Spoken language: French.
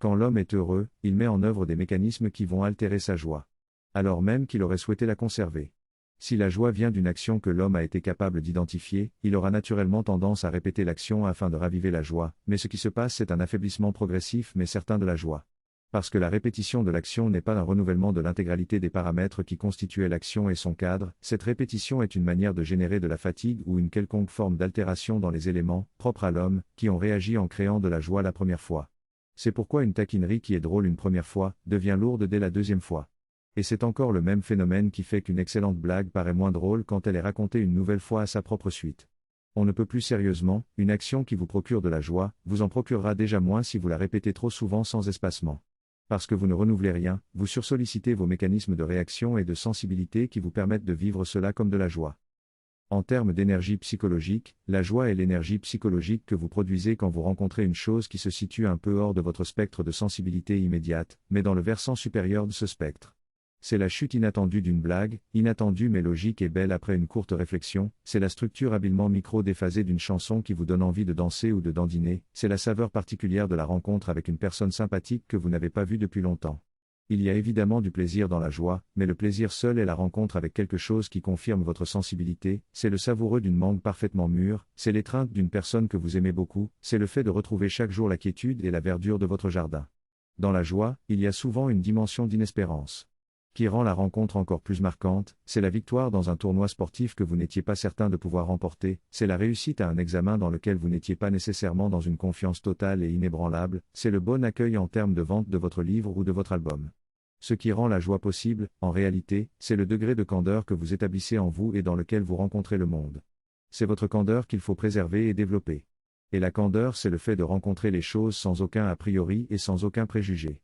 Quand l'homme est heureux, il met en œuvre des mécanismes qui vont altérer sa joie. Alors même qu'il aurait souhaité la conserver. Si la joie vient d'une action que l'homme a été capable d'identifier, il aura naturellement tendance à répéter l'action afin de raviver la joie, mais ce qui se passe c'est un affaiblissement progressif mais certain de la joie. Parce que la répétition de l'action n'est pas un renouvellement de l'intégralité des paramètres qui constituaient l'action et son cadre, cette répétition est une manière de générer de la fatigue ou une quelconque forme d'altération dans les éléments, propres à l'homme, qui ont réagi en créant de la joie la première fois. C'est pourquoi une taquinerie qui est drôle une première fois, devient lourde dès la deuxième fois. Et c'est encore le même phénomène qui fait qu'une excellente blague paraît moins drôle quand elle est racontée une nouvelle fois à sa propre suite. On ne peut plus sérieusement, une action qui vous procure de la joie, vous en procurera déjà moins si vous la répétez trop souvent sans espacement. Parce que vous ne renouvelez rien, vous sursollicitez vos mécanismes de réaction et de sensibilité qui vous permettent de vivre cela comme de la joie. En termes d'énergie psychologique, la joie est l'énergie psychologique que vous produisez quand vous rencontrez une chose qui se situe un peu hors de votre spectre de sensibilité immédiate, mais dans le versant supérieur de ce spectre. C'est la chute inattendue d'une blague, inattendue mais logique et belle après une courte réflexion, c'est la structure habilement micro-déphasée d'une chanson qui vous donne envie de danser ou de dandiner, c'est la saveur particulière de la rencontre avec une personne sympathique que vous n'avez pas vue depuis longtemps. Il y a évidemment du plaisir dans la joie, mais le plaisir seul est la rencontre avec quelque chose qui confirme votre sensibilité, c'est le savoureux d'une mangue parfaitement mûre, c'est l'étreinte d'une personne que vous aimez beaucoup, c'est le fait de retrouver chaque jour la quiétude et la verdure de votre jardin. Dans la joie, il y a souvent une dimension d'inespérance qui rend la rencontre encore plus marquante, c'est la victoire dans un tournoi sportif que vous n'étiez pas certain de pouvoir remporter, c'est la réussite à un examen dans lequel vous n'étiez pas nécessairement dans une confiance totale et inébranlable, c'est le bon accueil en termes de vente de votre livre ou de votre album. Ce qui rend la joie possible, en réalité, c'est le degré de candeur que vous établissez en vous et dans lequel vous rencontrez le monde. C'est votre candeur qu'il faut préserver et développer. Et la candeur c'est le fait de rencontrer les choses sans aucun a priori et sans aucun préjugé.